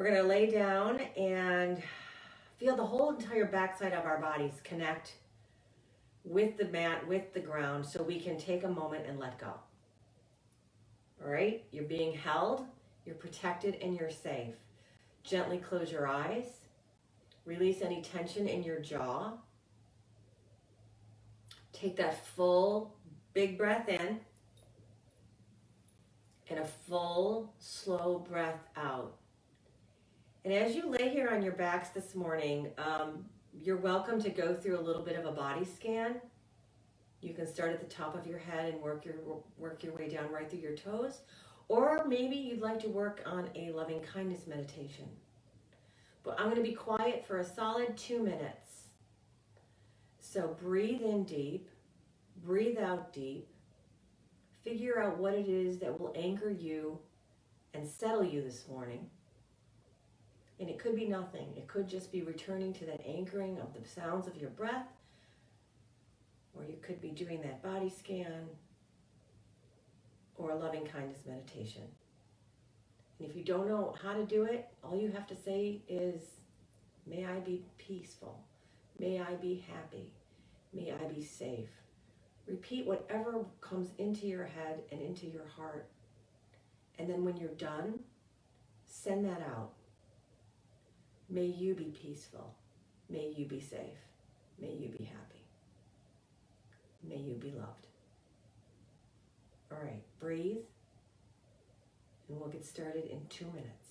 We're going to lay down and feel the whole entire backside of our bodies connect with the mat, with the ground, so we can take a moment and let go. All right, you're being held, you're protected, and you're safe. Gently close your eyes. Release any tension in your jaw. Take that full, big breath in and a full, slow breath out. And as you lay here on your backs this morning, you're welcome to go through a little bit of a body scan. You can start at the top of your head and work your way down right through your toes. Or maybe you'd like to work on a loving kindness meditation. But I'm going to be quiet for a solid 2 minutes. So breathe in deep, breathe out deep. Figure out what it is that will anchor you and settle you this morning. And it could be nothing. It could just be returning to that anchoring of the sounds of your breath. Or you could be doing that body scan or a loving kindness meditation. And if you don't know how to do it, all you have to say is, may I be peaceful. May I be happy. May I be safe. Repeat whatever comes into your head and into your heart. And then when you're done, send that out. May you be peaceful. May you be safe. May you be happy. May you be loved. All right, breathe. And we'll get started in 2 minutes.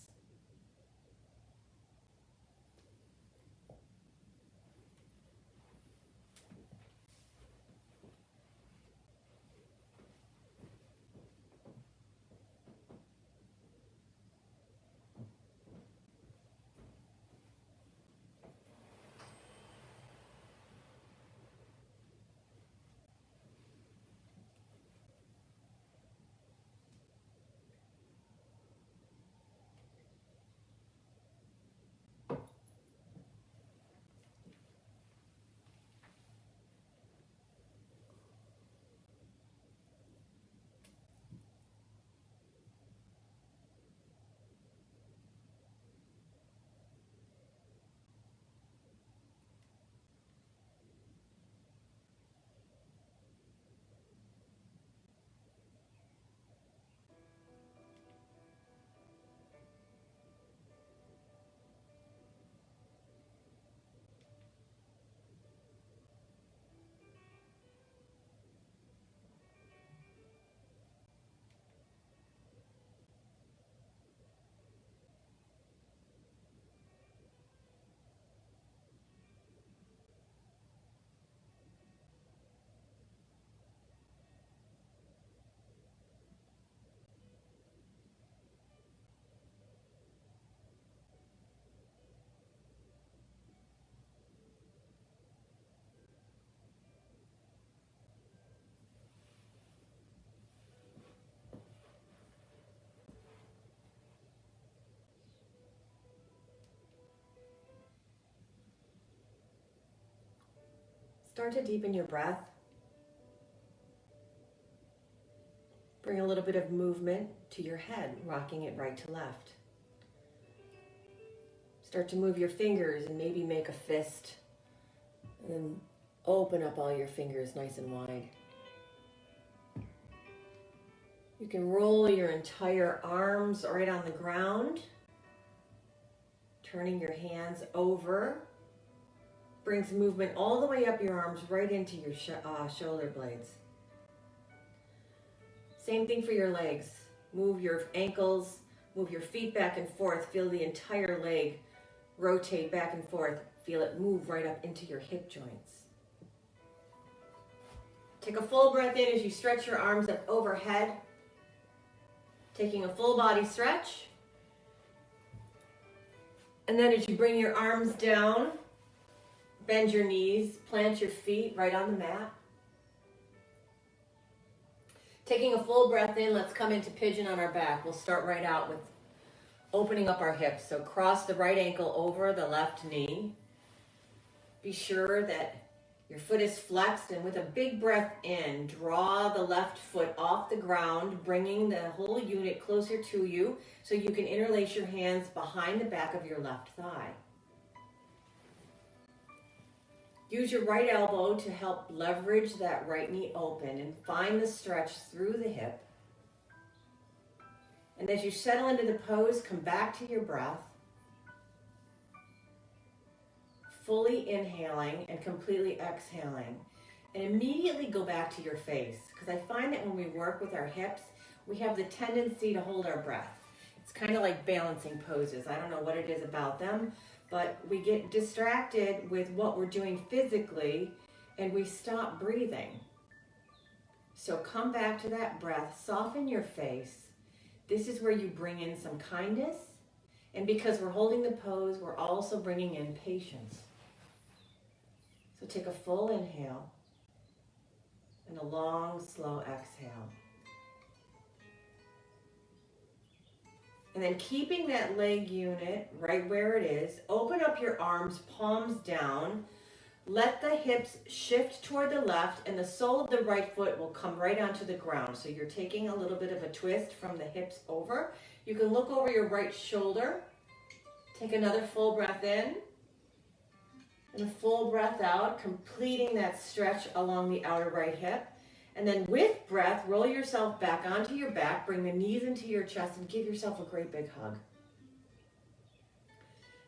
Start to deepen your breath. Bring a little bit of movement to your head, rocking it right to left. Start to move your fingers and maybe make a fist. And then open up all your fingers nice and wide. You can roll your entire arms right on the ground. Turning your hands over. Brings movement all the way up your arms right into your shoulder blades. Same thing for your legs. Move your ankles, move your feet back and forth. Feel the entire leg rotate back and forth. Feel it move right up into your hip joints. Take a full breath in as you stretch your arms up overhead. Taking a full body stretch. And then as you bring your arms down, bend your knees, plant your feet right on the mat. Taking a full breath in, let's come into pigeon on our back. We'll start right out with opening up our hips. So cross the right ankle over the left knee. Be sure that Your foot is flexed, and with a big breath in, draw the left foot off the ground, bringing the whole unit closer to you so you can interlace your hands behind the back of your left thigh. Use your right elbow to help leverage that right knee open and find the stretch through the hip. And as you settle into the pose, come back to your breath, fully inhaling and completely exhaling. And immediately go back to your face, because I find that when we work with our hips, we have the tendency to hold our breath. It's kind of like balancing poses. I don't know what it is about them, but we get distracted with what we're doing physically and we stop breathing. So come back to that breath, soften your face. This is where you bring in some kindness. And because we're holding the pose, we're also bringing in patience. So take a full inhale and a long, slow exhale. And then keeping that leg unit right where it is, open up your arms, palms down. Let the hips shift toward the left, and the sole of the right foot will come right onto the ground. So you're taking a little bit of a twist from the hips over. You can look over your right shoulder. Take another full breath in and a full breath out, completing that stretch along the outer right hip. And then with breath, roll yourself back onto your back, bring the knees into your chest, and give yourself a great big hug.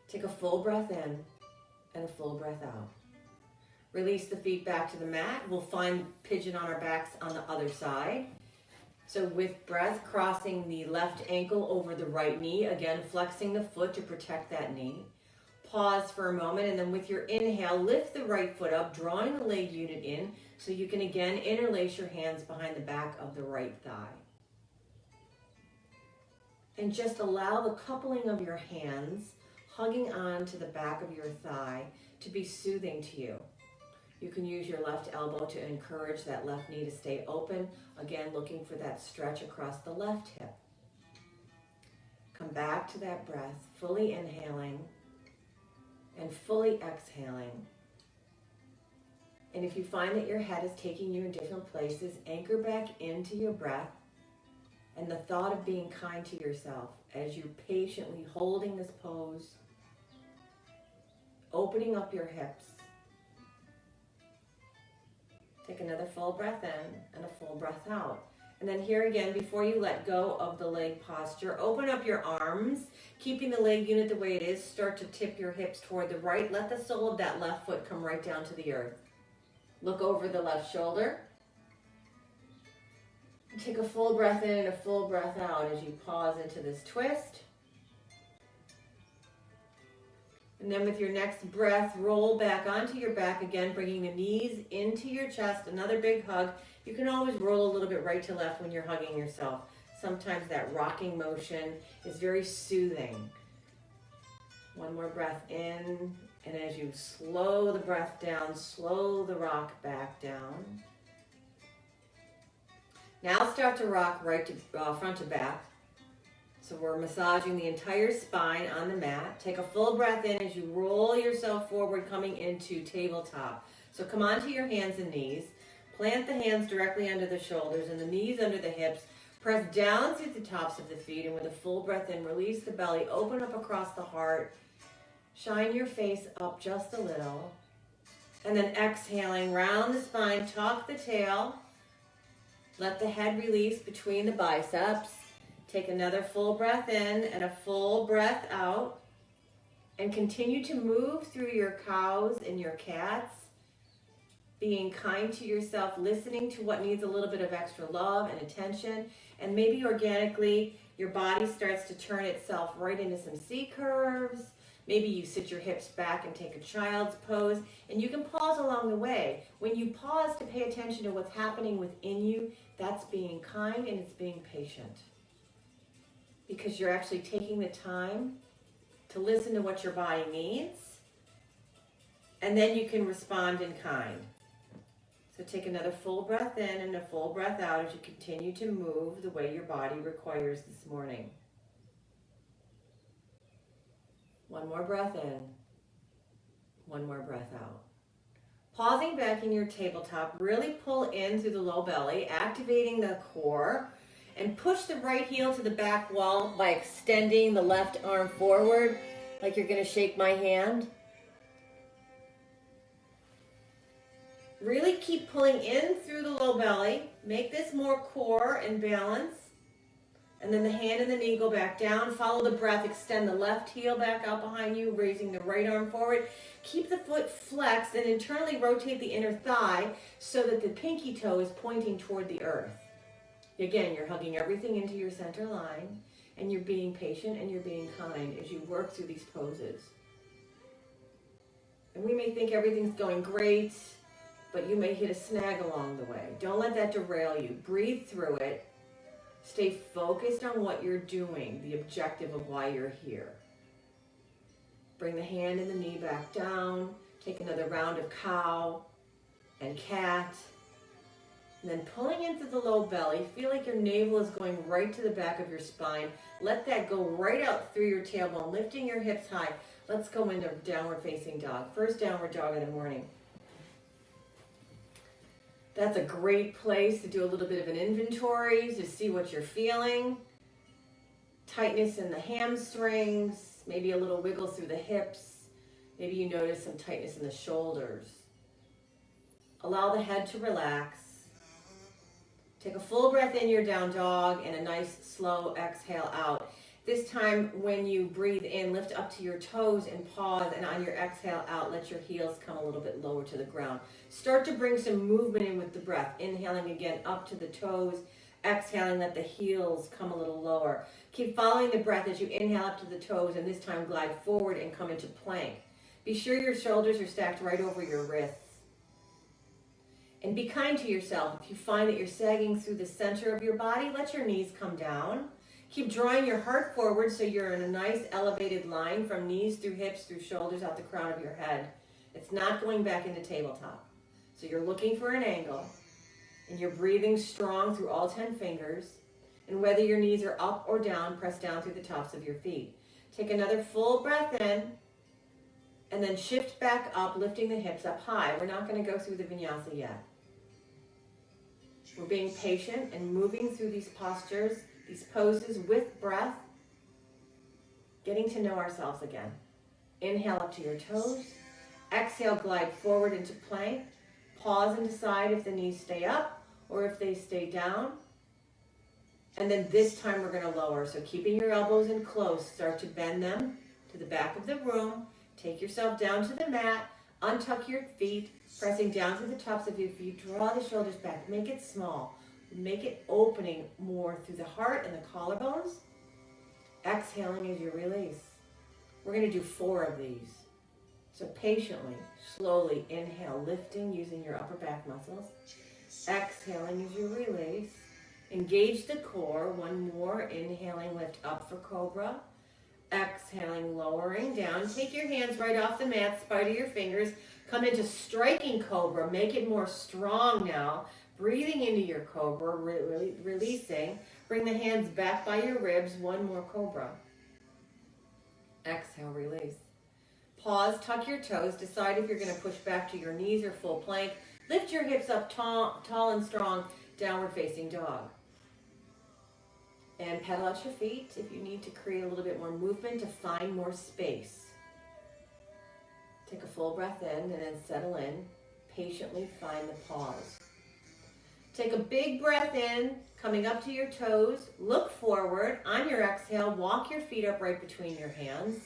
Take a full breath in and a full breath out. Release the feet back to the mat. We'll find pigeon on our backs on the other side. So with breath, crossing the left ankle over the right knee, again, flexing the foot to protect that knee. Pause for a moment, and then with your inhale, lift the right foot up, drawing the leg unit in, so you can again interlace your hands behind the back of the right thigh. And just allow the coupling of your hands, hugging on to the back of your thigh, to be soothing to you. You can use your left elbow to encourage that left knee to stay open, again, looking for that stretch across the left hip. Come back to that breath, fully inhaling and fully exhaling. And if you find that your head is taking you in different places, anchor back into your breath and the thought of being kind to yourself as you're patiently holding this pose, opening up your hips. Take another full breath in and a full breath out. And then here again, before you let go of the leg posture, open up your arms, keeping the leg unit the way it is. Start to tip your hips toward the right. Let the sole of that left foot come right down to the earth. Look over the left shoulder. Take a full breath in and a full breath out as you pause into this twist. And then with your next breath, roll back onto your back again, bringing the knees into your chest. Another big hug. You can always roll a little bit right to left when you're hugging yourself. Sometimes that rocking motion is very soothing. One more breath in, and as you slow the breath down, slow the rock back down. Now start to rock right to front to back. So we're massaging the entire spine on the mat. Take a full breath in as you roll yourself forward, coming into tabletop. So come onto your hands and knees. Plant the hands directly under the shoulders and the knees under the hips. Press down through the tops of the feet, and with a full breath in, release the belly, open up across the heart. Shine your face up just a little. And then exhaling, round the spine, tuck the tail. Let the head release between the biceps. Take another full breath in and a full breath out. And continue to move through your cows and your cats. Being kind to yourself, listening to what needs a little bit of extra love and attention. And maybe organically, your body starts to turn itself right into some C curves. Maybe you sit your hips back and take a child's pose. And you can pause along the way. When you pause to pay attention to what's happening within you, that's being kind and it's being patient. Because you're actually taking the time to listen to what your body needs. And then you can respond in kind. So take another full breath in and a full breath out as you continue to move the way your body requires this morning. One more breath in, one more breath out. Pausing back in your tabletop, really pull in through the low belly, activating the core, and push the right heel to the back wall by extending the left arm forward, like you're going to shake my hand. Really keep pulling in through the low belly. Make this more core and balance. And then the hand and the knee go back down. Follow the breath. Extend the left heel back out behind you, raising the right arm forward. Keep the foot flexed and internally rotate the inner thigh so that the pinky toe is pointing toward the earth. Again, you're hugging everything into your center line, and you're being patient and you're being kind as you work through these poses. And we may think everything's going great, but you may hit a snag along the way. Don't let that derail you. Breathe through it. Stay focused on what you're doing, the objective of why you're here. Bring the hand and the knee back down. Take another round of cow and cat. And then pulling into the low belly, feel like your navel is going right to the back of your spine. Let that go right out through your tailbone, lifting your hips high. Let's go into downward facing dog. First downward dog in the morning. That's a great place to do a little bit of an inventory, to see what you're feeling. Tightness in the hamstrings, maybe a little wiggle through the hips. Maybe you notice some tightness in the shoulders. Allow the head to relax. Take a full breath in your down dog and a nice slow exhale out. This time when you breathe in, lift up to your toes and pause, and on your exhale out, let your heels come a little bit lower to the ground. Start to bring some movement in with the breath. Inhaling again up to the toes, exhaling, let the heels come a little lower. Keep following the breath as you inhale up to the toes, and this time glide forward and come into plank. Be sure your shoulders are stacked right over your wrists. And be kind to yourself. If you find that you're sagging through the center of your body, let your knees come down. Keep drawing your heart forward so you're in a nice elevated line from knees through hips, through shoulders, out the crown of your head. It's not going back into tabletop. So you're looking for an angle, and you're breathing strong through all 10 fingers. And whether your knees are up or down, press down through the tops of your feet. Take another full breath in, and then shift back up, lifting the hips up high. We're not going to go through the vinyasa yet. We're being patient and moving through these postures, these poses with breath, getting to know ourselves again. Inhale up to your toes. Exhale, glide forward into plank. Pause and decide if the knees stay up or if they stay down. And then this time we're going to lower. So keeping your elbows in close, start to bend them to the back of the room. Take yourself down to the mat. Untuck your feet, pressing down to the tops of your feet. Draw the shoulders back. Make it small. Make it opening more through the heart and the collarbones. Exhaling as you release. We're going to do 4 of these. So patiently, slowly inhale, lifting using your upper back muscles. Exhaling as you release. Engage the core. 1 more. Inhaling, lift up for cobra. Exhaling, lowering down. Take your hands right off the mat, spider your fingers. Come into striking cobra. Make it more strong now. Breathing into your cobra, releasing. Bring the hands back by your ribs. 1 more cobra. Exhale, release. Pause, tuck your toes. Decide if you're going to push back to your knees or full plank. Lift your hips up tall and strong. Downward facing dog. And pedal out your feet if you need to create a little bit more movement to find more space. Take a full breath in and then settle in. Patiently find the pause. Take a big breath in, coming up to your toes. Look forward. On your exhale, walk your feet upright between your hands.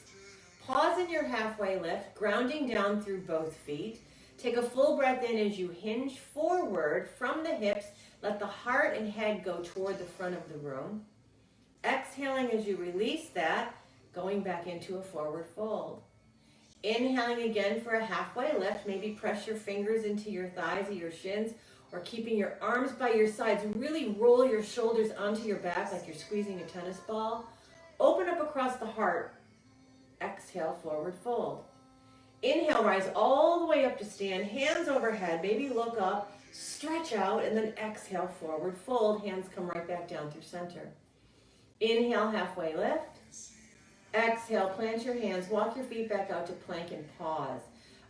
Pause in your halfway lift, grounding down through both feet. Take a full breath in as you hinge forward from the hips. Let the heart and head go toward the front of the room. Exhaling as you release that, going back into a forward fold. Inhaling again for a halfway lift. Maybe press your fingers into your thighs or your shins, or keeping your arms by your sides. Really roll your shoulders onto your back like you're squeezing a tennis ball. Open up across the heart. Exhale, forward fold. Inhale, rise all the way up to stand. Hands overhead. Maybe look up, stretch out, and then exhale, forward fold. Hands come right back down through center. Inhale, halfway lift. Exhale, plant your hands. Walk your feet back out to plank and pause.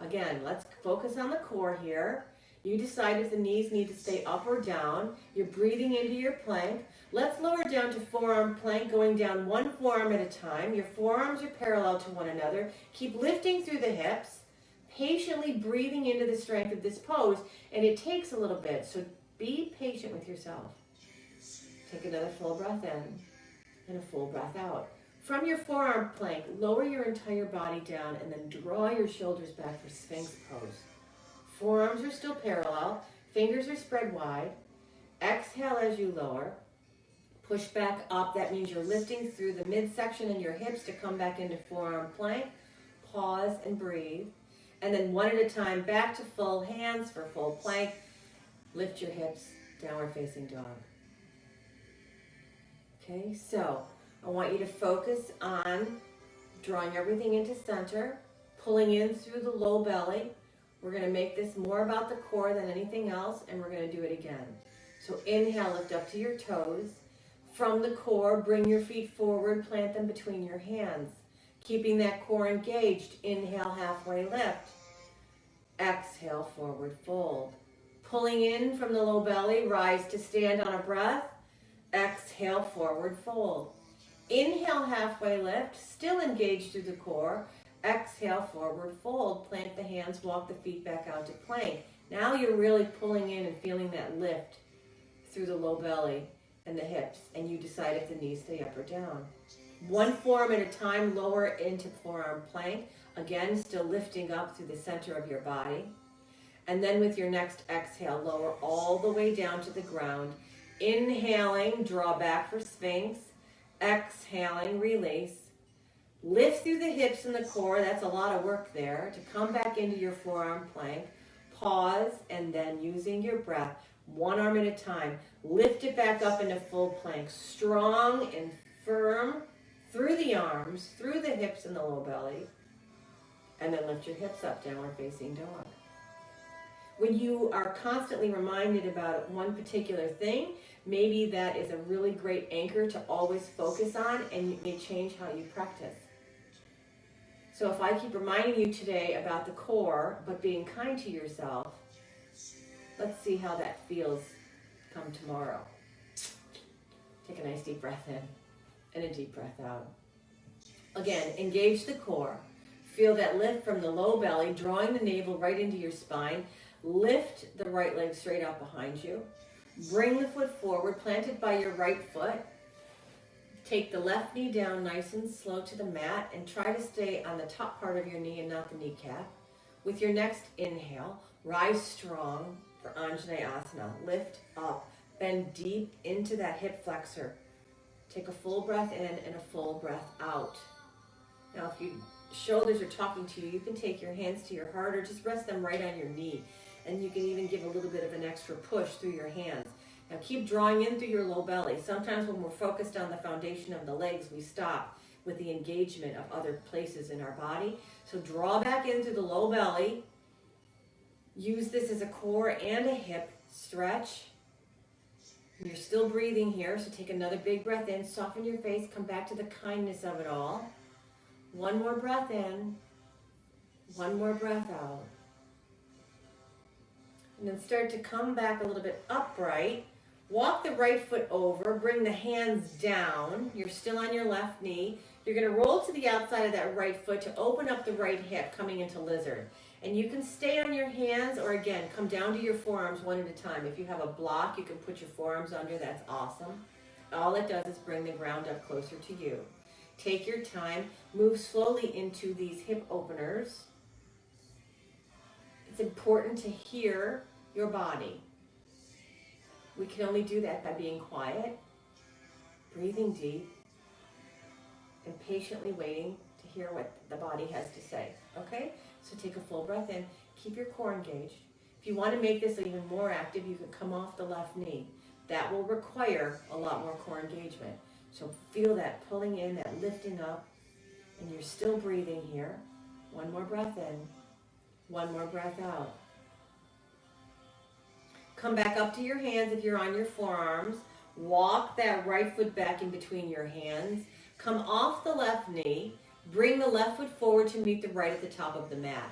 Again, let's focus on the core here. You decide if the knees need to stay up or down. You're breathing into your plank. Let's lower down to forearm plank, going down one forearm at a time. Your forearms are parallel to one another. Keep lifting through the hips, patiently breathing into the strength of this pose. And it takes a little bit, so be patient with yourself. Take another full breath in and a full breath out. From your forearm plank, lower your entire body down and then draw your shoulders back for Sphinx pose. Forearms are still parallel, fingers are spread wide. Exhale as you lower. Push back up, that means you're lifting through the midsection and your hips to come back into forearm plank. Pause and breathe. And then one at a time, back to full hands for full plank. Lift your hips, downward facing dog. Okay, so I want you to focus on drawing everything into center, pulling in through the low belly. We're going to make this more about the core than anything else, and we're going to do it again. So inhale, lift up to your toes. From the core, bring your feet forward, plant them between your hands. Keeping that core engaged, inhale, halfway lift. Exhale, forward fold. Pulling in from the low belly, rise to stand on a breath. Exhale, forward fold. Inhale, halfway lift, still engaged through the core. Exhale, forward fold. Plant the hands, walk the feet back out to plank. Now you're really pulling in and feeling that lift through the low belly and the hips, and you decide if the knees stay up or down. One forearm at a time, lower into forearm plank. Again, still lifting up through the center of your body. And then with your next exhale, lower all the way down to the ground. Inhaling, draw back for Sphinx. Exhaling, release. Lift through the hips and the core. That's a lot of work there. To come back into your forearm plank. Pause, and then using your breath, one arm at a time, lift it back up into full plank. Strong and firm through the arms, through the hips and the low belly. And then lift your hips up, downward facing dog. When you are constantly reminded about one particular thing, maybe that is a really great anchor to always focus on, and it may change how you practice. So if I keep reminding you today about the core, but being kind to yourself, let's see how that feels come tomorrow. Take a nice deep breath in and a deep breath out. Again, engage the core. Feel that lift from the low belly, drawing the navel right into your spine. Lift the right leg straight out behind you. Bring the foot forward, planted by your right foot. Take the left knee down nice and slow to the mat and try to stay on the top part of your knee and not the kneecap. With your next inhale, rise strong for Anjaneyasana. Lift up, bend deep into that hip flexor. Take a full breath in and a full breath out. Now if your shoulders are talking to you, you can take your hands to your heart or just rest them right on your knee. And you can even give a little bit of an extra push through your hands. Now keep drawing in through your low belly. Sometimes when we're focused on the foundation of the legs, we stop with the engagement of other places in our body. So draw back in through the low belly. Use this as a core and a hip stretch. You're still breathing here, so take another big breath in. Soften your face. Come back to the kindness of it all. One more breath in. One more breath out. And then start to come back a little bit upright. Walk the right foot over. Bring the hands down. You're still on your left knee. You're going to roll to the outside of that right foot to open up the right hip, coming into lizard. And you can stay on your hands, or again, come down to your forearms one at a time. If you have a block, you can put your forearms under. That's awesome. All it does is bring the ground up closer to you. Take your time. Move slowly into these hip openers. It's important to hear your body. We can only do that by being quiet, breathing deep, and patiently waiting to hear what the body has to say. Okay? So take a full breath in. Keep your core engaged. If you want to make this even more active, you can come off the left knee. That will require a lot more core engagement. So feel that pulling in, that lifting up, and you're still breathing here. One more breath in. One more breath out. Come back up to your hands if you're on your forearms. Walk that right foot back in between your hands. Come off the left knee. Bring the left foot forward to meet the right at the top of the mat.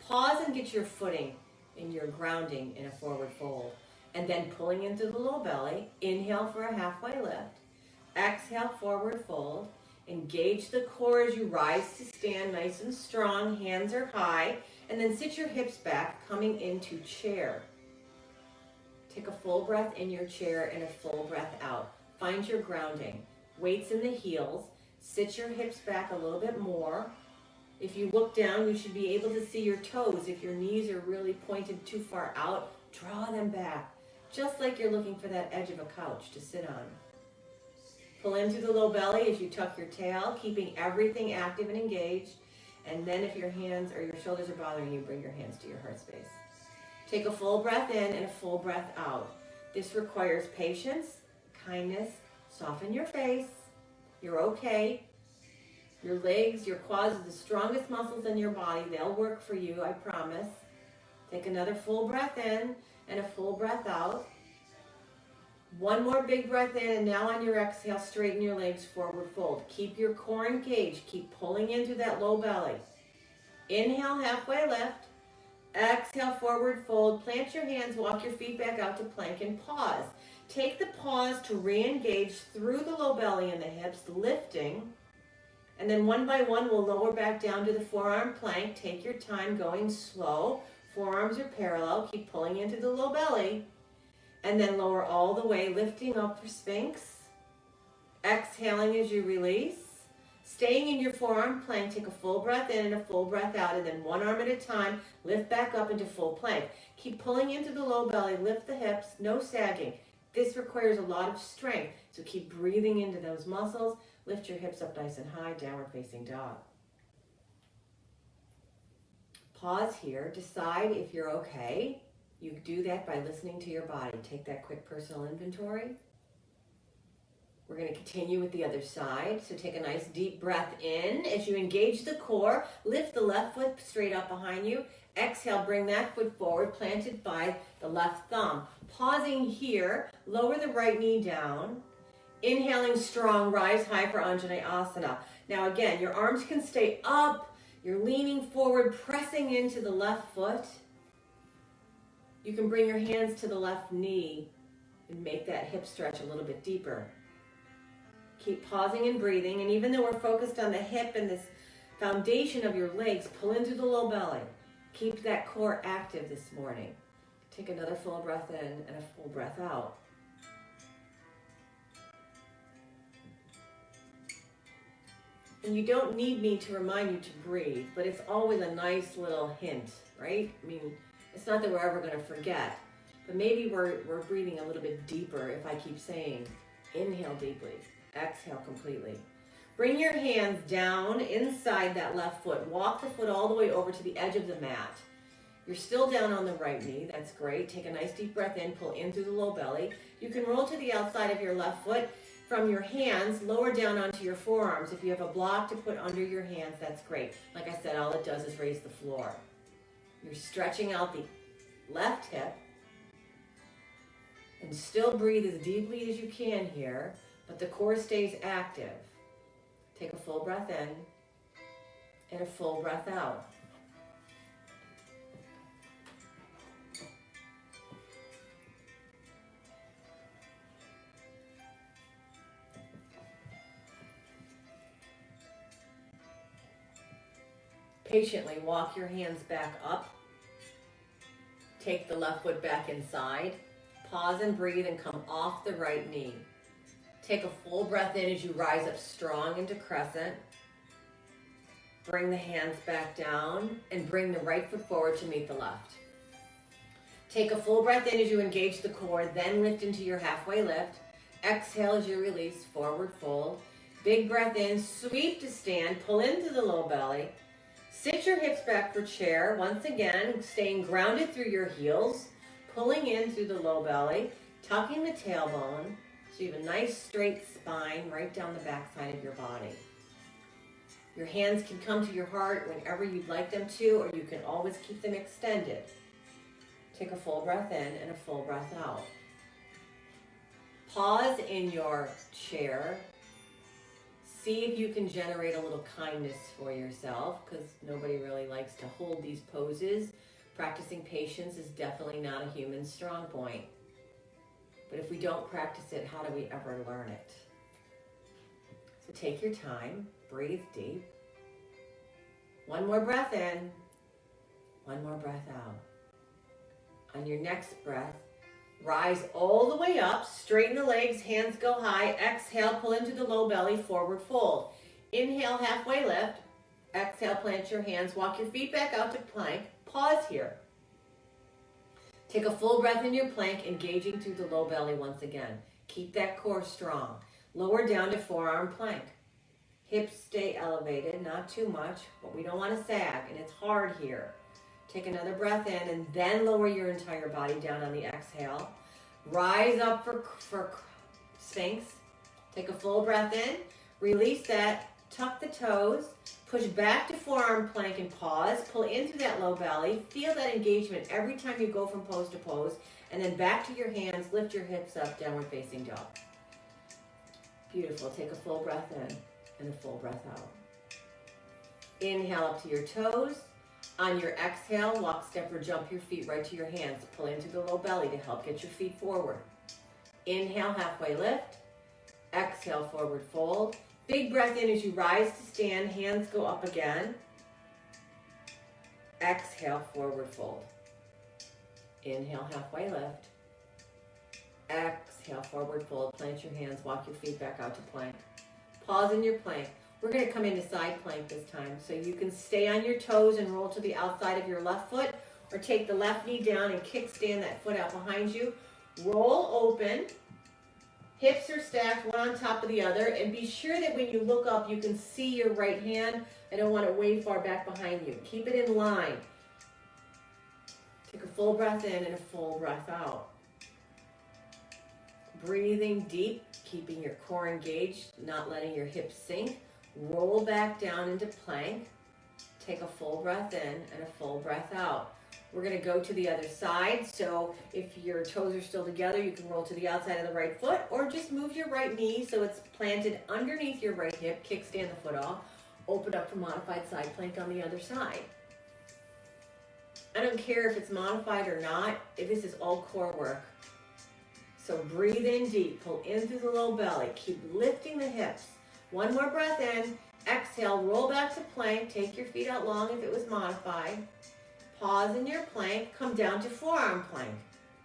Pause and get your footing and your grounding in a forward fold. And then pulling into the low belly. Inhale for a halfway lift. Exhale, forward fold. Engage the core as you rise to stand nice and strong. Hands are high. And then sit your hips back, coming into chair. Take a full breath in your chair and a full breath out. Find your grounding. Weights in the heels. Sit your hips back a little bit more. If you look down, you should be able to see your toes. If your knees are really pointed too far out, draw them back. Just like you're looking for that edge of a couch to sit on. Pull in through the low belly as you tuck your tail, keeping everything active and engaged. And then if your hands or your shoulders are bothering you, bring your hands to your heart space. Take a full breath in and a full breath out. This requires patience, kindness. Soften your face. You're okay. Your legs, your quads are the strongest muscles in your body. They'll work for you, I promise. Take another full breath in and a full breath out. One more big breath in, and now on your exhale, straighten your legs, forward fold. Keep your core engaged. Keep pulling into that low belly. Inhale, halfway lift. Exhale, forward fold. Plant your hands, walk your feet back out to plank, and pause. Take the pause to re-engage through the low belly and the hips, lifting. And then one by one, we'll lower back down to the forearm plank. Take your time going slow. Forearms are parallel. Keep pulling into the low belly. And then lower all the way, lifting up for Sphinx. Exhaling as you release. Staying in your forearm plank, take a full breath in and a full breath out, and then one arm at a time, lift back up into full plank. Keep pulling into the low belly, lift the hips, no sagging. This requires a lot of strength, so keep breathing into those muscles. Lift your hips up nice and high, downward facing dog. Pause here, decide if you're okay. You do that by listening to your body. Take that quick personal inventory. We're going to continue with the other side. So take a nice deep breath in. As you engage the core, lift the left foot straight up behind you. Exhale, bring that foot forward, planted by the left thumb. Pausing here, lower the right knee down. Inhaling strong, rise high for Anjaneyasana. Now again, your arms can stay up. You're leaning forward, pressing into the left foot. You can bring your hands to the left knee and make that hip stretch a little bit deeper. Keep pausing and breathing, and even though we're focused on the hip and this foundation of your legs, pull into the low belly. Keep that core active this morning. Take another full breath in and a full breath out. And you don't need me to remind you to breathe, but it's always a nice little hint, right? I mean, it's not that we're ever going to forget, but maybe we're breathing a little bit deeper if I keep saying, inhale deeply, exhale completely. Bring your hands down inside that left foot. Walk the foot all the way over to the edge of the mat. You're still down on the right knee. That's great. Take a nice deep breath in. Pull in through the low belly. You can roll to the outside of your left foot. From your hands, lower down onto your forearms. If you have a block to put under your hands, that's great. Like I said, all it does is raise the floor. You're stretching out the left hip. And still breathe as deeply as you can here, but the core stays active. Take a full breath in and a full breath out. Patiently walk your hands back up. Take the left foot back inside. Pause and breathe and come off the right knee. Take a full breath in as you rise up strong into crescent. Bring the hands back down and bring the right foot forward to meet the left. Take a full breath in as you engage the core, then lift into your halfway lift. Exhale as you release, forward fold. Big breath in, sweep to stand, pull into the low belly. Sit your hips back for chair. Once again, staying grounded through your heels, pulling in through the low belly, tucking the tailbone, so you have a nice straight spine right down the back side of your body. Your hands can come to your heart whenever you'd like them to, or you can always keep them extended. Take a full breath in and a full breath out. Pause in your chair. see if you can generate a little kindness for yourself, because nobody really likes to hold these poses. Practicing patience is definitely not a human strong point. But if we don't practice it, how do we ever learn it? So take your time, breathe deep. One more breath in, one more breath out. On your next breath, rise all the way up, straighten the legs, hands go high. Exhale, pull into the low belly, forward fold. Inhale, halfway lift. Exhale, plant your hands, walk your feet back out to plank. Pause here. Take a full breath in your plank, engaging through the low belly once again. Keep that core strong. Lower down to forearm plank. Hips stay elevated, not too much, but we don't want to sag, and it's hard here. Take another breath in, and then lower your entire body down on the exhale. Rise up for Sphinx. Take a full breath in. Release that. Tuck the toes. Push back to forearm plank and pause. Pull into that low belly. Feel that engagement every time you go from pose to pose. And then back to your hands. Lift your hips up, downward facing dog. Beautiful. Take a full breath in and a full breath out. Inhale up to your toes. On your exhale, walk, step, or jump your feet right to your hands. Pull into the low belly to help get your feet forward. Inhale, halfway lift. Exhale, forward fold. Big breath in as you rise to stand. Hands go up again. Exhale, forward fold. Inhale, halfway lift. Exhale, forward fold. Plant your hands, walk your feet back out to plank. Pause in your plank. We're going to come into side plank this time, so you can stay on your toes and roll to the outside of your left foot, or take the left knee down and kickstand that foot out behind you. Roll open. Hips are stacked one on top of the other, and be sure that when you look up, you can see your right hand. I don't want it way far back behind you. Keep it in line. Take a full breath in and a full breath out. Breathing deep, keeping your core engaged, not letting your hips sink. Roll back down into plank. Take a full breath in and a full breath out. We're going to go to the other side. So if your toes are still together, you can roll to the outside of the right foot, or just move your right knee so it's planted underneath your right hip. Kickstand the foot off. Open up for modified side plank on the other side. I don't care if it's modified or not. This is all core work. So breathe in deep. Pull in through the low belly. Keep lifting the hips. One more breath in. Exhale, roll back to plank. Take your feet out long if it was modified. Pause in your plank. Come down to forearm plank.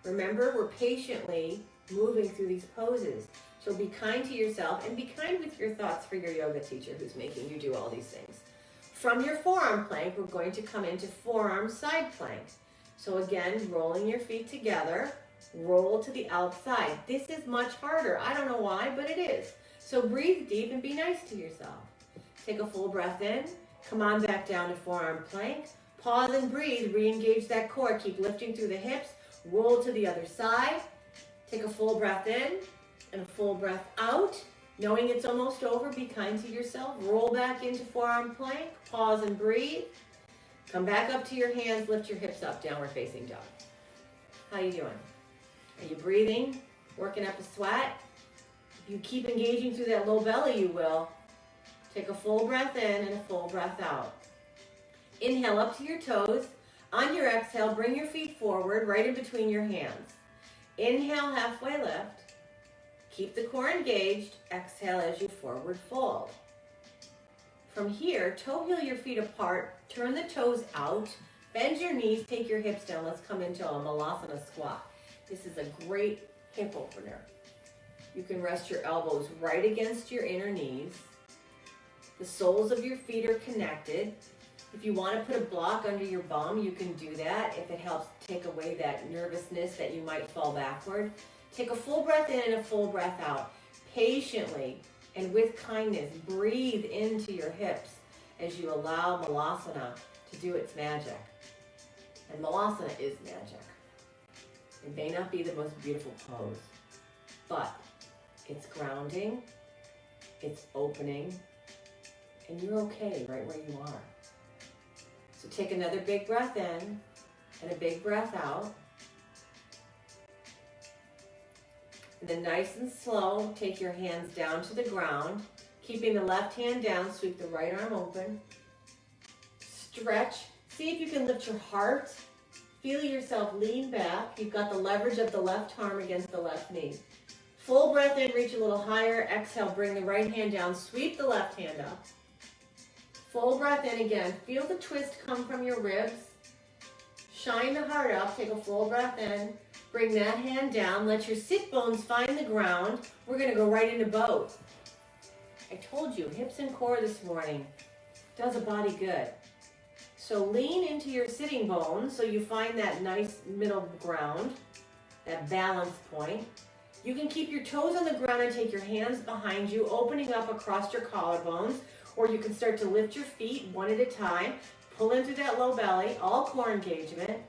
Remember, we're patiently moving through these poses. So be kind to yourself and be kind with your thoughts for your yoga teacher who's making you do all these things. From your forearm plank, we're going to come into forearm side plank. So again, rolling your feet together. Roll to the outside. This is much harder. I don't know why, but it is. So breathe deep and be nice to yourself. Take a full breath in. Come on back down to forearm plank. Pause and breathe. Re-engage that core. Keep lifting through the hips. Roll to the other side. Take a full breath in and a full breath out. Knowing it's almost over, be kind to yourself. Roll back into forearm plank. Pause and breathe. Come back up to your hands. Lift your hips up. Downward facing dog. How you doing? Are you breathing? Working up a sweat? If you keep engaging through that low belly, you will. Take a full breath in and a full breath out. Inhale up to your toes. On your exhale, bring your feet forward, right in between your hands. Inhale, halfway lift. Keep the core engaged. Exhale as you forward fold. From here, toe heel your feet apart. Turn the toes out. Bend your knees. Take your hips down. Let's come into a Malapa the Squat. This is a great hip opener. You can rest your elbows right against your inner knees. The soles of your feet are connected. If you want to put a block under your bum, you can do that if it helps take away that nervousness that you might fall backward. Take a full breath in and a full breath out. Patiently and with kindness, breathe into your hips as you allow Malasana to do its magic. And Malasana is magic. It may not be the most beautiful pose, but it's grounding, it's opening, and you're okay right where you are. So take another big breath in and a big breath out. And then nice and slow, take your hands down to the ground. Keeping the left hand down, sweep the right arm open. Stretch. See if you can lift your heart. Feel yourself lean back. You've got the leverage of the left arm against the left knee. Full breath in, reach a little higher. Exhale, bring the right hand down. Sweep the left hand up. Full breath in again. Feel the twist come from your ribs. Shine the heart up. Take a full breath in. Bring that hand down. Let your sit bones find the ground. We're going to go right into boat. I told you, hips and core this morning does a body good. So lean into your sitting bones so you find that nice middle ground, that balance point. You can keep your toes on the ground and take your hands behind you, opening up across your collarbones, or you can start to lift your feet one at a time. Pull into that low belly, all core engagement.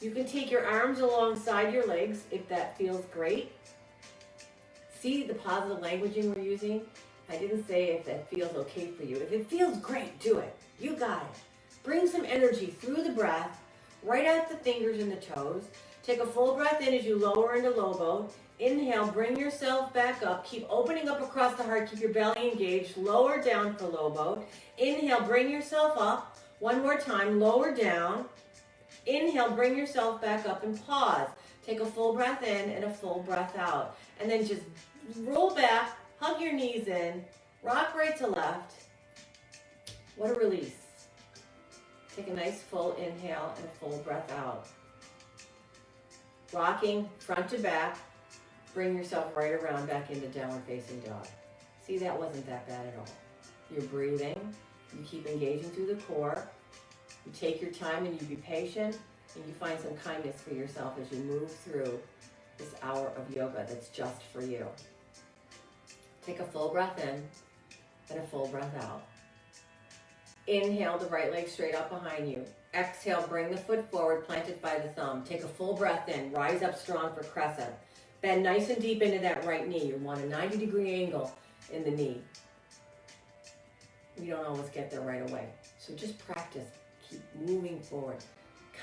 You can take your arms alongside your legs if that feels great. See the positive languaging we're using? I didn't say if that feels okay for you. If it feels great, do it. You got it. Bring some energy through the breath, right at the fingers and the toes. Take a full breath in as you lower into low boat. Inhale, bring yourself back up. Keep opening up across the heart. Keep your belly engaged. Lower down for low boat. Inhale, bring yourself up. One more time, lower down. Inhale, bring yourself back up and pause. Take a full breath in and a full breath out. And then just roll back, hug your knees in, rock right to left. What a release. Take a nice full inhale and a full breath out. Rocking front to back. Bring yourself right around back into downward facing dog. See, that wasn't that bad at all. You're breathing. You keep engaging through the core. You take your time and you be patient. And you find some kindness for yourself as you move through this hour of yoga that's just for you. Take a full breath in and a full breath out. Inhale, the right leg straight up behind you. Exhale, bring the foot forward, planted by the thumb. Take a full breath in. Rise up strong for crescent. Bend nice and deep into that right knee. You want a 90-degree angle in the knee. We don't always get there right away. So just practice. Keep moving forward.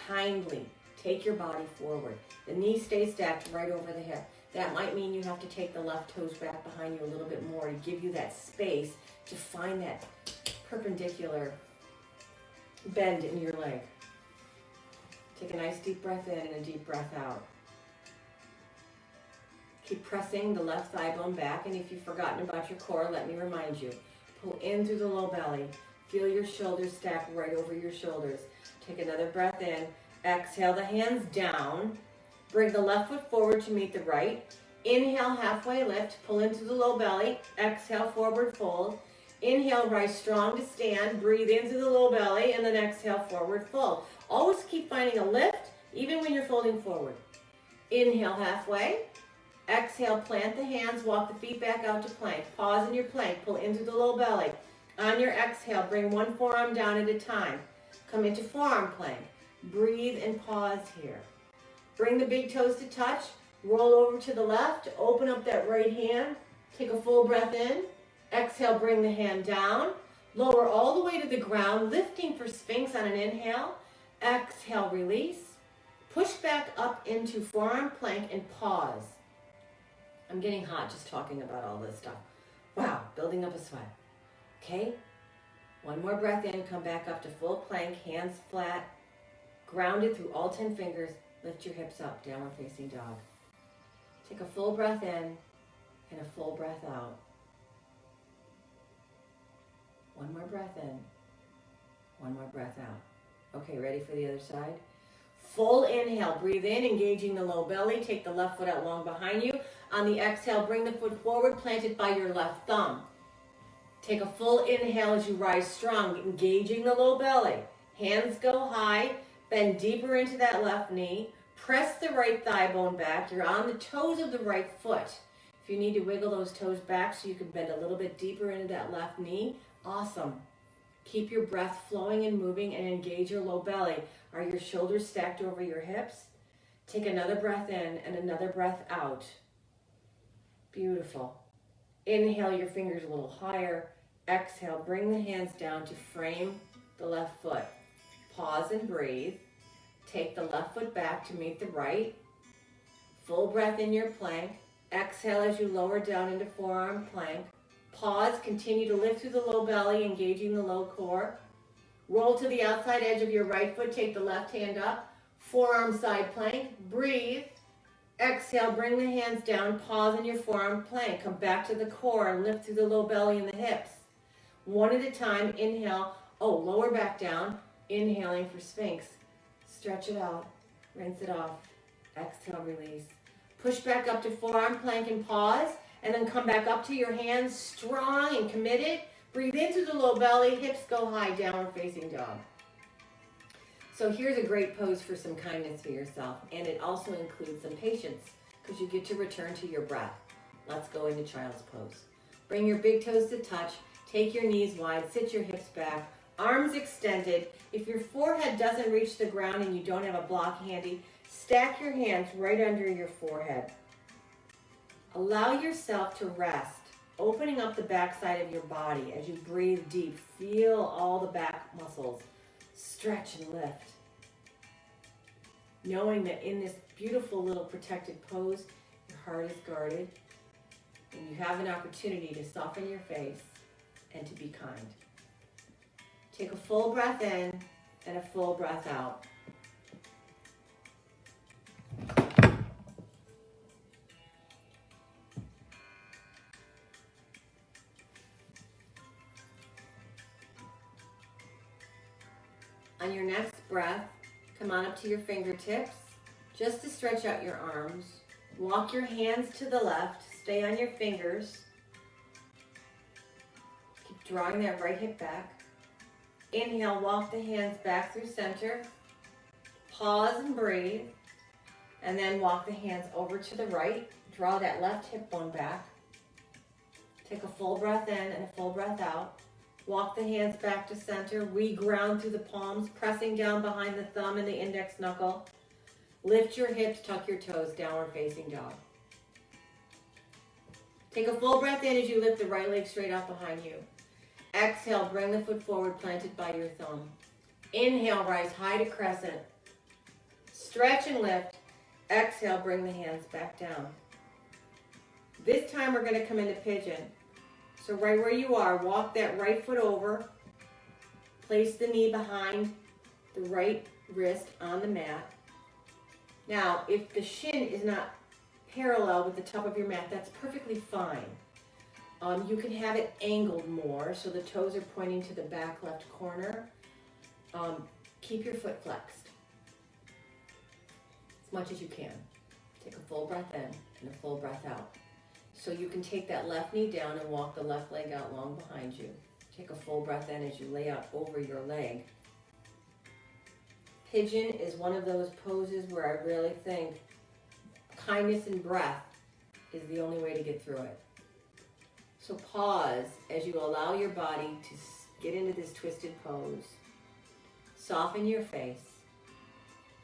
Kindly take your body forward. The knee stays stacked right over the hip. That might mean you have to take the left toes back behind you a little bit more to give you that space to find that perpendicular bend in your leg. Take a nice deep breath in and a deep breath out. Keep pressing the left thigh bone back, and if you've forgotten about your core, let me remind you. Pull in through the low belly. Feel your shoulders stack right over your shoulders. Take another breath in. Exhale the hands down. Bring the left foot forward to meet the right. Inhale, halfway lift. Pull into the low belly. Exhale, forward fold. Inhale, rise strong to stand. Breathe into the low belly, and then exhale, forward fold. Always keep finding a lift, even when you're folding forward. Inhale, halfway. Exhale, plant the hands. Walk the feet back out to plank. Pause in your plank. Pull into the low belly. On your exhale, bring one forearm down at a time. Come into forearm plank. Breathe and pause here. Bring the big toes to touch. Roll over to the left. Open up that right hand. Take a full breath in. Exhale, bring the hand down. Lower all the way to the ground, lifting for Sphinx on an inhale. Exhale, release. Push back up into forearm plank and pause. I'm getting hot just talking about all this stuff. Wow, building up a sweat. Okay? One more breath in, come back up to full plank, hands flat, grounded through all 10 fingers. Lift your hips up, downward facing dog. Take a full breath in and a full breath out. One more breath in, one more breath out. Okay, ready for the other side? Full inhale, breathe in, engaging the low belly. Take the left foot out long behind you. On the exhale, bring the foot forward, planted by your left thumb. Take a full inhale as you rise strong, engaging the low belly. Hands go high, bend deeper into that left knee. Press the right thigh bone back. You're on the toes of the right foot. If you need to wiggle those toes back so you can bend a little bit deeper into that left knee, awesome. Keep your breath flowing and moving and engage your low belly. Are your shoulders stacked over your hips? Take another breath in and another breath out. Beautiful. Inhale your fingers a little higher. Exhale, bring the hands down to frame the left foot. Pause and breathe. Take the left foot back to meet the right. Full breath in your plank. Exhale as you lower down into forearm plank. Pause, continue to lift through the low belly, engaging the low core. Roll to the outside edge of your right foot, take the left hand up. Forearm side plank, breathe. Exhale, bring the hands down, pause in your forearm plank. Come back to the core and lift through the low belly and the hips. One at a time, inhale. Oh, lower back down. Inhaling for Sphinx. Stretch it out, rinse it off. Exhale, release. Push back up to forearm plank and pause. And then come back up to your hands, strong and committed. Breathe into the low belly, hips go high, downward facing dog. So here's a great pose for some kindness for yourself. And it also includes some patience because you get to return to your breath. Let's go into child's pose. Bring your big toes to touch. Take your knees wide, sit your hips back, arms extended. If your forehead doesn't reach the ground and you don't have a block handy, stack your hands right under your forehead. Allow yourself to rest, opening up the backside of your body as you breathe deep. Feel all the back muscles stretch and lift. Knowing that in this beautiful little protected pose, your heart is guarded and you have an opportunity to soften your face and to be kind. Take a full breath in and a full breath out. On your next breath, come on up to your fingertips, just to stretch out your arms. Walk your hands to the left, stay on your fingers. Keep drawing that right hip back. Inhale, walk the hands back through center. Pause and breathe. And then walk the hands over to the right. Draw that left hip bone back. Take a full breath in and a full breath out. Walk the hands back to center. Re-ground through the palms, pressing down behind the thumb and the index knuckle. Lift your hips, tuck your toes, downward facing dog. Take a full breath in as you lift the right leg straight out behind you. Exhale, bring the foot forward, planted by your thumb. Inhale, rise high to crescent. Stretch and lift. Exhale, bring the hands back down. This time we're going to come into pigeon. So right where you are, walk that right foot over. Place the knee behind the right wrist on the mat. Now, if the shin is not parallel with the top of your mat, that's perfectly fine. You can have it angled more, so the toes are pointing to the back left corner. Keep your foot flexed as much as you can. Take a full breath in and a full breath out. So you can take that left knee down and walk the left leg out long behind you. Take a full breath in as you lay out over your leg. Pigeon is one of those poses where I really think kindness and breath is the only way to get through it. So pause as you allow your body to get into this twisted pose. Soften your face.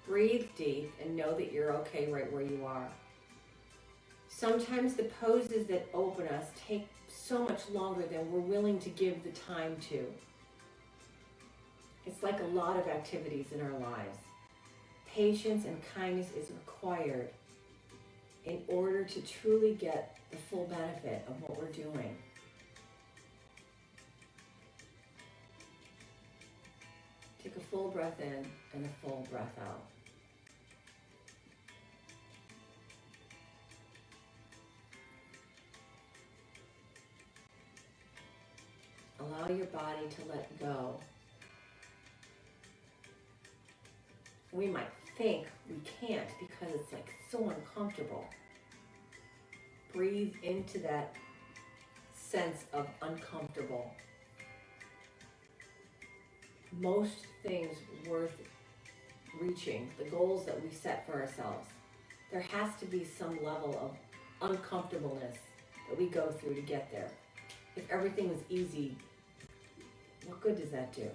Breathe deep and know that you're okay right where you are. Sometimes the poses that open us take so much longer than we're willing to give the time to. It's like a lot of activities in our lives. Patience and kindness is required in order to truly get the full benefit of what we're doing. Take a full breath in and a full breath out. Allow your body to let go. We might think we can't because it's like so uncomfortable. Breathe into that sense of uncomfortable. Most things worth reaching, the goals that we set for ourselves, there has to be some level of uncomfortableness that we go through to get there. If everything was easy, what good does that do?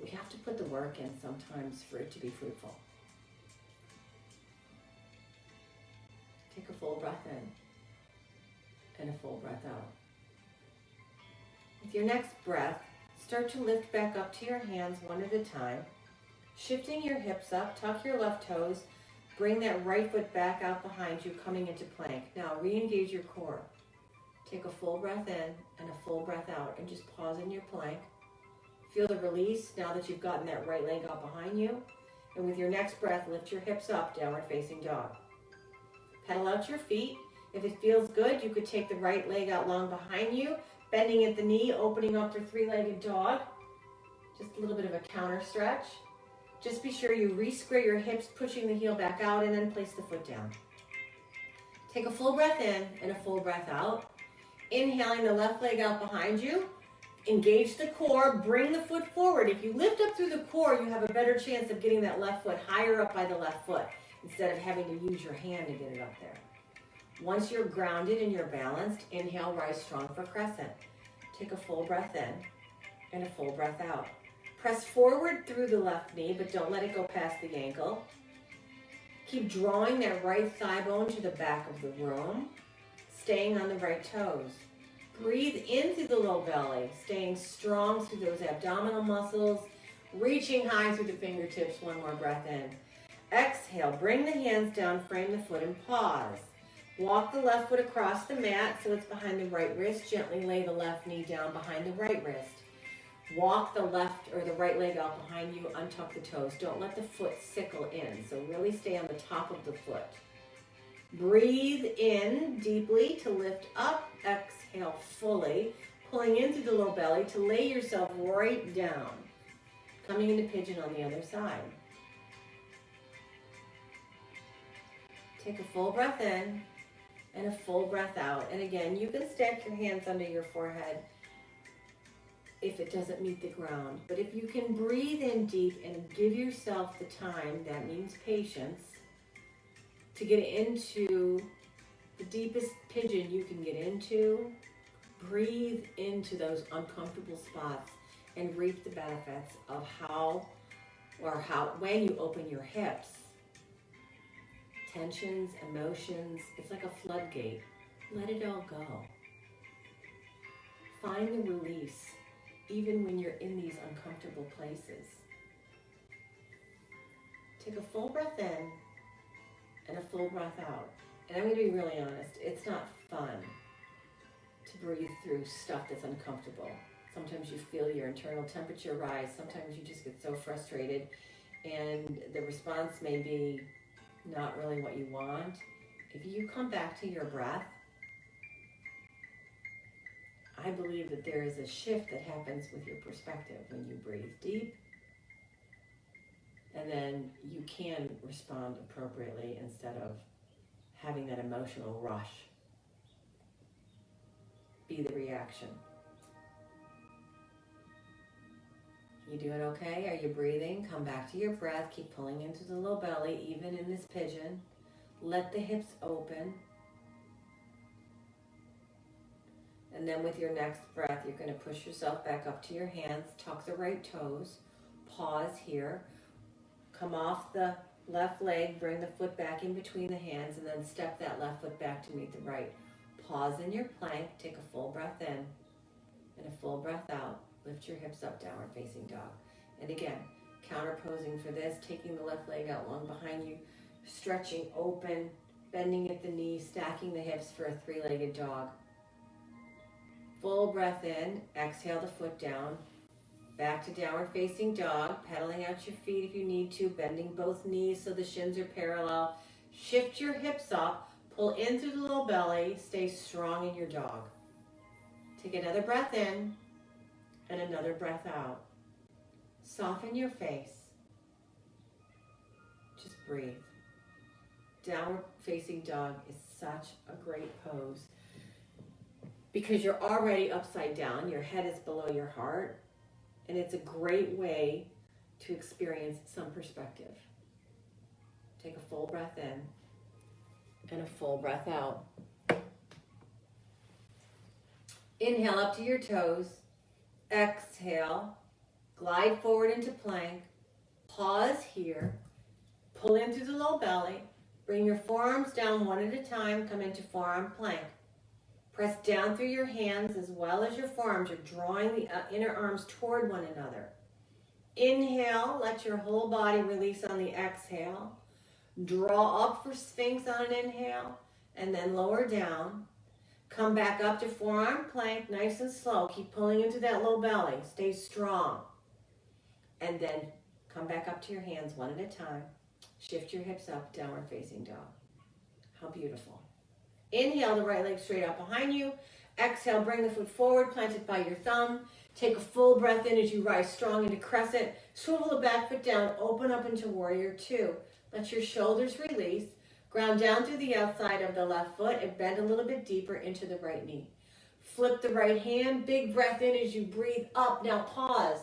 We have to put the work in sometimes for it to be fruitful. Take a full breath in and a full breath out. With your next breath, start to lift back up to your hands one at a time. Shifting your hips up, tuck your left toes, bring that right foot back out behind you, coming into plank. Now re-engage your core. Take a full breath in and a full breath out, and just pause in your plank. Feel the release now that you've gotten that right leg out behind you. And with your next breath, lift your hips up, downward facing dog. Pedal out your feet. If it feels good, you could take the right leg out long behind you, bending at the knee, opening up for three-legged dog. Just a little bit of a counter stretch. Just be sure you re-square your hips, pushing the heel back out, and then place the foot down. Take a full breath in and a full breath out. Inhaling the left leg out behind you. Engage the core, bring the foot forward. If you lift up through the core, you have a better chance of getting that left foot higher up by the left foot instead of having to use your hand to get it up there. Once you're grounded and you're balanced, inhale, rise strong for crescent. Take a full breath in and a full breath out. Press forward through the left knee, but don't let it go past the ankle. Keep drawing that right thigh bone to the back of the room, staying on the right toes. Breathe in through the low belly, staying strong through those abdominal muscles, reaching high through the fingertips. One more breath in. Exhale, bring the hands down, frame the foot, and pause. Walk the left foot across the mat so it's behind the right wrist. Gently lay the left knee down behind the right wrist. Walk the left or the right leg out behind you, untuck the toes. Don't let the foot sickle in, so really stay on the top of the foot. Breathe in deeply to lift up. Exhale fully, pulling in through the low belly to lay yourself right down. Coming into pigeon on the other side. Take a full breath in and a full breath out. And again, you can stack your hands under your forehead if it doesn't meet the ground. But if you can breathe in deep and give yourself the time, that means patience, to get into the deepest pigeon you can get into. Breathe into those uncomfortable spots and reap the benefits of when you open your hips. Tensions, emotions, it's like a floodgate. Let it all go. Find the release, even when you're in these uncomfortable places. Take a full breath in and a full breath out. And I'm going to be really honest, it's not fun to breathe through stuff that's uncomfortable. Sometimes you feel your internal temperature rise. Sometimes you just get so frustrated and the response may be not really what you want. If you come back to your breath, I believe that there is a shift that happens with your perspective when you breathe deep, and then you can respond appropriately instead of having that emotional rush be the reaction. You doing okay? Are you breathing? Come back to your breath. Keep pulling into the low belly, even in this pigeon. Let the hips open. And then with your next breath, you're going to push yourself back up to your hands. Tuck the right toes. Pause here. Come off the left leg. Bring the foot back in between the hands. And then step that left foot back to meet the right. Pause in your plank. Take a full breath in and a full breath out. Lift your hips up, downward facing dog. And again, counter posing for this, taking the left leg out long behind you, stretching open, bending at the knee, stacking the hips for a three-legged dog. Full breath in, exhale the foot down, back to downward facing dog, pedaling out your feet if you need to, bending both knees so the shins are parallel. Shift your hips up, pull in through the low belly, stay strong in your dog. Take another breath in and another breath out. Soften your face. Just breathe. Downward facing dog is such a great pose because you're already upside down. Your head is below your heart, and it's a great way to experience some perspective. Take a full breath in and a full breath out. Inhale up to your toes. Exhale, glide forward into plank, pause here, pull in through the low belly, bring your forearms down one at a time, come into forearm plank. Press down through your hands as well as your forearms. You're drawing the inner arms toward one another. Inhale, let your whole body release on the exhale. Draw up for Sphinx on an inhale, and then lower down. Come back up to forearm plank, nice and slow. Keep pulling into that low belly. Stay strong. And then come back up to your hands one at a time. Shift your hips up, downward facing dog. How beautiful. Inhale, the right leg straight out behind you. Exhale, bring the foot forward, planted by your thumb. Take a full breath in as you rise strong into crescent. Swivel the back foot down, open up into warrior two. Let your shoulders release. Ground down through the outside of the left foot and bend a little bit deeper into the right knee. Flip the right hand, big breath in as you breathe up. Now pause.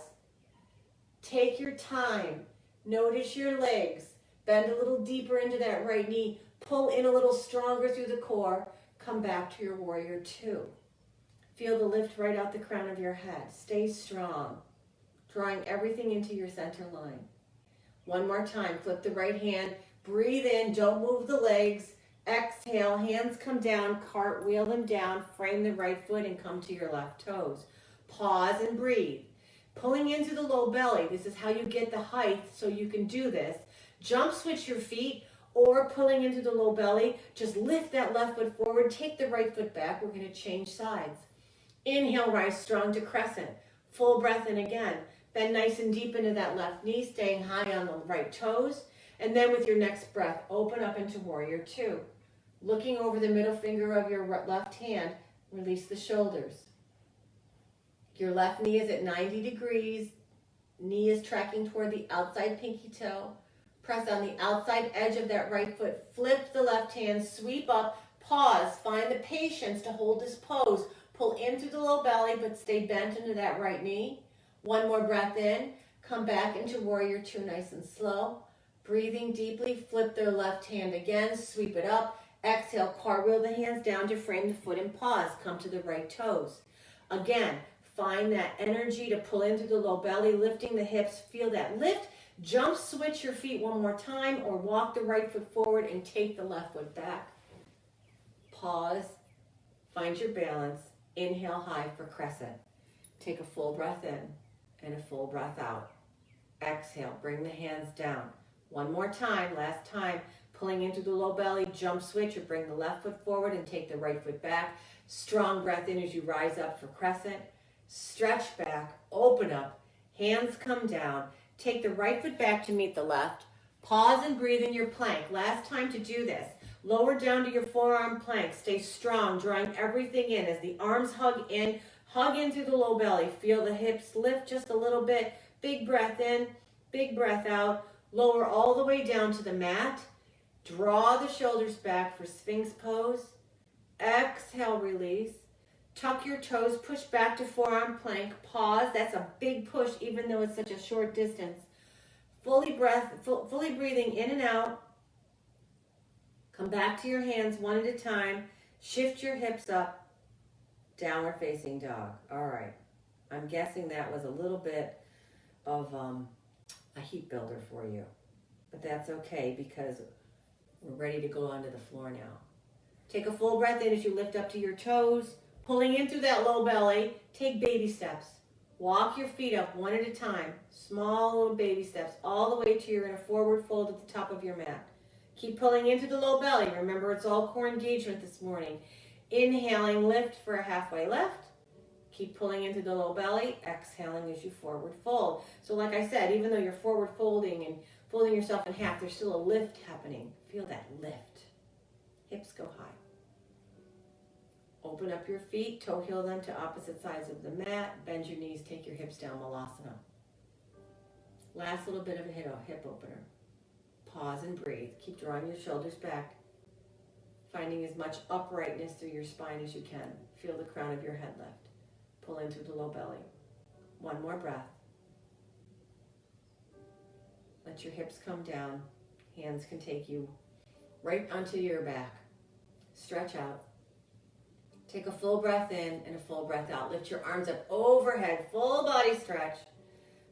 Take your time. Notice your legs. Bend a little deeper into that right knee. Pull in a little stronger through the core. Come back to your warrior two. Feel the lift right out the crown of your head. Stay strong, drawing everything into your center line. One more time. Flip the right hand. Breathe in. Don't move the legs. Exhale. Hands come down. Cartwheel them down. Frame the right foot and come to your left toes. Pause and breathe. Pulling into the low belly. This is how you get the height so you can do this. Jump switch your feet or pulling into the low belly. Just lift that left foot forward. Take the right foot back. We're going to change sides. Inhale, rise strong to crescent. Full breath in again. Bend nice and deep into that left knee, staying high on the right toes. And then with your next breath, open up into warrior two. Looking over the middle finger of your left hand, release the shoulders. Your left knee is at 90 degrees. Knee is tracking toward the outside pinky toe. Press on the outside edge of that right foot. Flip the left hand, sweep up, pause. Find the patience to hold this pose. Pull in through the low belly, but stay bent into that right knee. One more breath in. Come back into warrior two, nice and slow. Breathing deeply, flip their left hand again, sweep it up. Exhale, cartwheel the hands down to frame the foot and pause. Come to the right toes. Again, find that energy to pull in through the low belly, lifting the hips. Feel that lift. Jump switch your feet one more time or walk the right foot forward and take the left foot back. Pause. Find your balance. Inhale high for crescent. Take a full breath in and a full breath out. Exhale, bring the hands down. One more time, last time. Pulling into the low belly, jump switch or bring the left foot forward and take the right foot back. Strong breath in as you rise up for crescent. Stretch back, open up, hands come down. Take the right foot back to meet the left. Pause and breathe in your plank. Last time to do this. Lower down to your forearm plank. Stay strong, drawing everything in as the arms hug in through the low belly. Feel the hips lift just a little bit. Big breath in, big breath out. Lower all the way down to the mat. Draw the shoulders back for Sphinx pose. Exhale, release. Tuck your toes, push back to forearm plank. Pause. That's a big push, even though it's such a short distance. Fully breathing in and out. Come back to your hands one at a time. Shift your hips up. Downward facing dog. All right. I'm guessing that was a little bit of a heat builder for you. But that's okay because we're ready to go onto the floor now. Take a full breath in as you lift up to your toes. Pulling in through that low belly. Take baby steps. Walk your feet up one at a time. Small little baby steps all the way to you're in a forward fold at the top of your mat. Keep pulling into the low belly. Remember, it's all core engagement this morning. Inhaling, lift for a halfway lift. Keep pulling into the low belly. Exhaling as you forward fold. So like I said, even though you're forward folding and folding yourself in half, there's still a lift happening. Feel that lift. Hips go high. Open up your feet, toe heel them to opposite sides of the mat. Bend your knees, take your hips down, Malasana. Last little bit of a hip opener. Pause and breathe. Keep drawing your shoulders back. Finding as much uprightness through your spine as you can. Feel the crown of your head lift. Pull into the low belly. One more breath. Let your hips come down. Hands can take you right onto your back. Stretch out. Take a full breath in and a full breath out. Lift your arms up overhead. Full body stretch.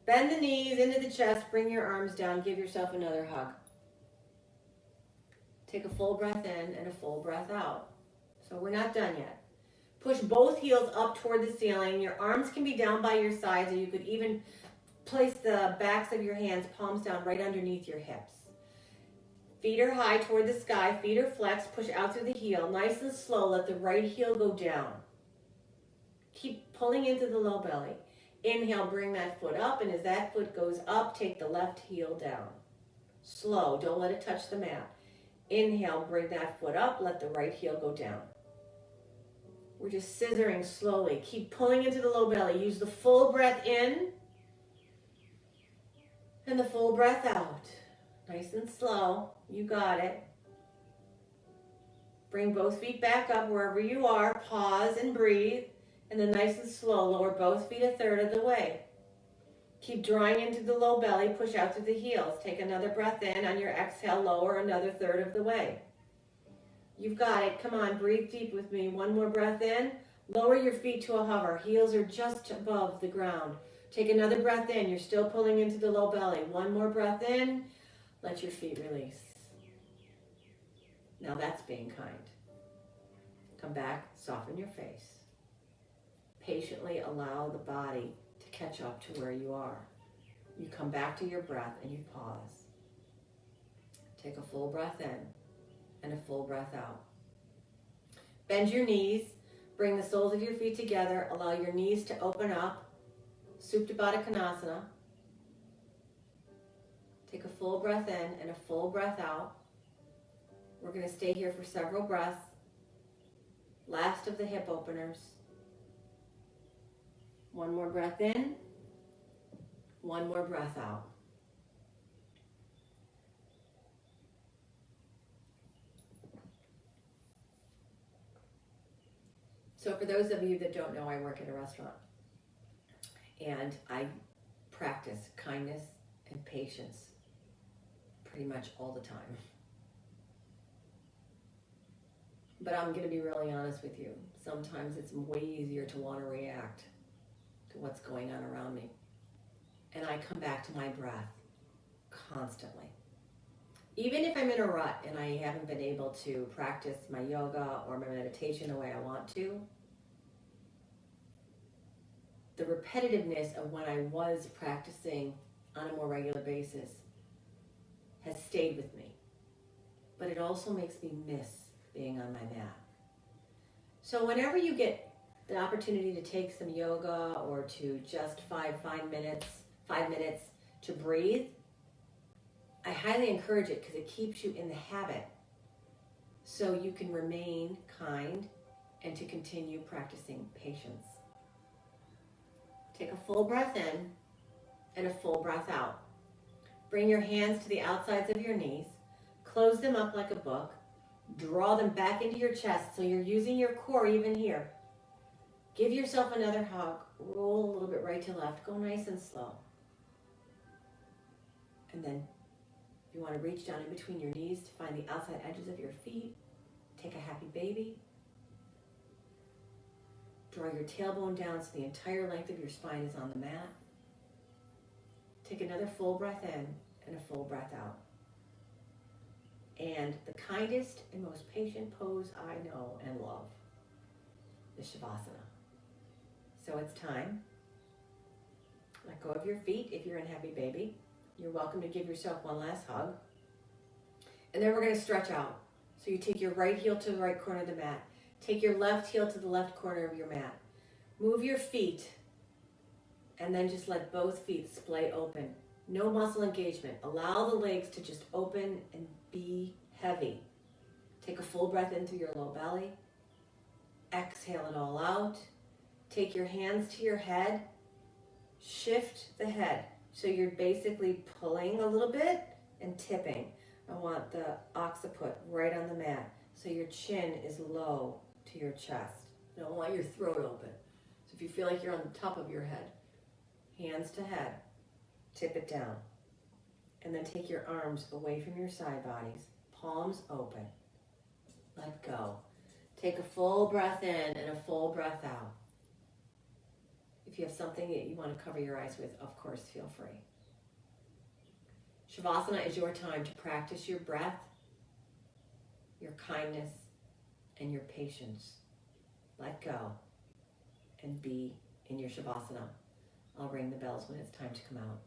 Bend the knees into the chest. Bring your arms down. Give yourself another hug. Take a full breath in and a full breath out. So we're not done yet. Push both heels up toward the ceiling. Your arms can be down by your sides, or you could even place the backs of your hands, palms down, right underneath your hips. Feet are high toward the sky, feet are flexed, push out through the heel. Nice and slow, let the right heel go down. Keep pulling into the low belly. Inhale, bring that foot up, and as that foot goes up, take the left heel down. Slow, don't let it touch the mat. Inhale, bring that foot up, let the right heel go down. We're just scissoring slowly. Keep pulling into the low belly. Use the full breath in and the full breath out. Nice and slow. You got it. Bring both feet back up wherever you are. Pause and breathe. And then nice and slow, lower both feet a third of the way. Keep drawing into the low belly. Push out through the heels. Take another breath in. On your exhale, lower another third of the way. You've got it. Come on, breathe deep with me. One more breath in. Lower your feet to a hover. Heels are just above the ground. Take another breath in. You're still pulling into the low belly. One more breath in. Let your feet release. Now that's being kind. Come back, soften your face. Patiently allow the body to catch up to where you are. You come back to your breath and you pause. Take a full breath in and a full breath out. Bend your knees. Bring the soles of your feet together. Allow your knees to open up. Supta Baddha Konasana. Take a full breath in and a full breath out. We're going to stay here for several breaths. Last of the hip openers. One more breath in. One more breath out. So for those of you that don't know, I work at a restaurant. And I practice kindness and patience pretty much all the time. But I'm going to be really honest with you. Sometimes it's way easier to want to react to what's going on around me. And I come back to my breath constantly. Even if I'm in a rut and I haven't been able to practice my yoga or my meditation the way I want to, the repetitiveness of when I was practicing on a more regular basis has stayed with me. But it also makes me miss being on my mat. So whenever you get the opportunity to take some yoga or to just five minutes to breathe, I highly encourage it because it keeps you in the habit so you can remain kind and to continue practicing patience. Take a full breath in and a full breath out. Bring your hands to the outsides of your knees. Close them up like a book. Draw them back into your chest so you're using your core even here. Give yourself another hug. Roll a little bit right to left. Go nice and slow. And then you want to reach down in between your knees to find the outside edges of your feet. Take a happy baby. Draw your tailbone down so the entire length of your spine is on the mat. Take another full breath in and a full breath out. And the kindest and most patient pose I know and love is Shavasana. So it's time. Let go of your feet if you're in happy baby. You're welcome to give yourself one last hug. And then we're going to stretch out. So you take your right heel to the right corner of the mat. Take your left heel to the left corner of your mat. Move your feet. And then just let both feet splay open. No muscle engagement. Allow the legs to just open and be heavy. Take a full breath in through your low belly. Exhale it all out. Take your hands to your head. Shift the head. So you're basically pulling a little bit and tipping. I want the occiput right on the mat. So your chin is low to your chest. I don't want your throat open. So if you feel like you're on the top of your head, hands to head, tip it down. And then take your arms away from your side bodies, palms open. Let go. Take a full breath in and a full breath out. If you have something that you want to cover your eyes with, of course, feel free. Shavasana is your time to practice your breath, your kindness, and your patience. Let go and be in your Shavasana. I'll ring the bells when it's time to come out.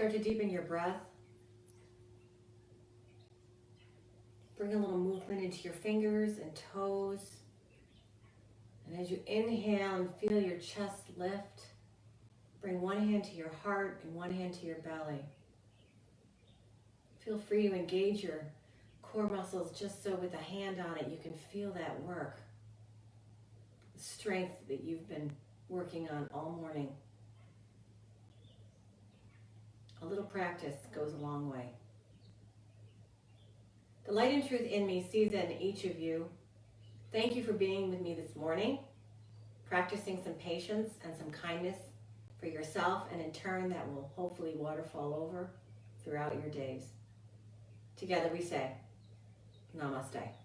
Start to deepen your breath. Bring a little movement into your fingers and toes. And as you inhale and feel your chest lift, bring one hand to your heart and one hand to your belly. Feel free to engage your core muscles just so with a hand on it you can feel that work. The strength that you've been working on all morning. A little practice goes a long way. The light and truth in me sees in each of you. Thank you for being with me this morning, practicing some patience and some kindness for yourself, and in turn that will hopefully waterfall over throughout your days. Together we say, Namaste.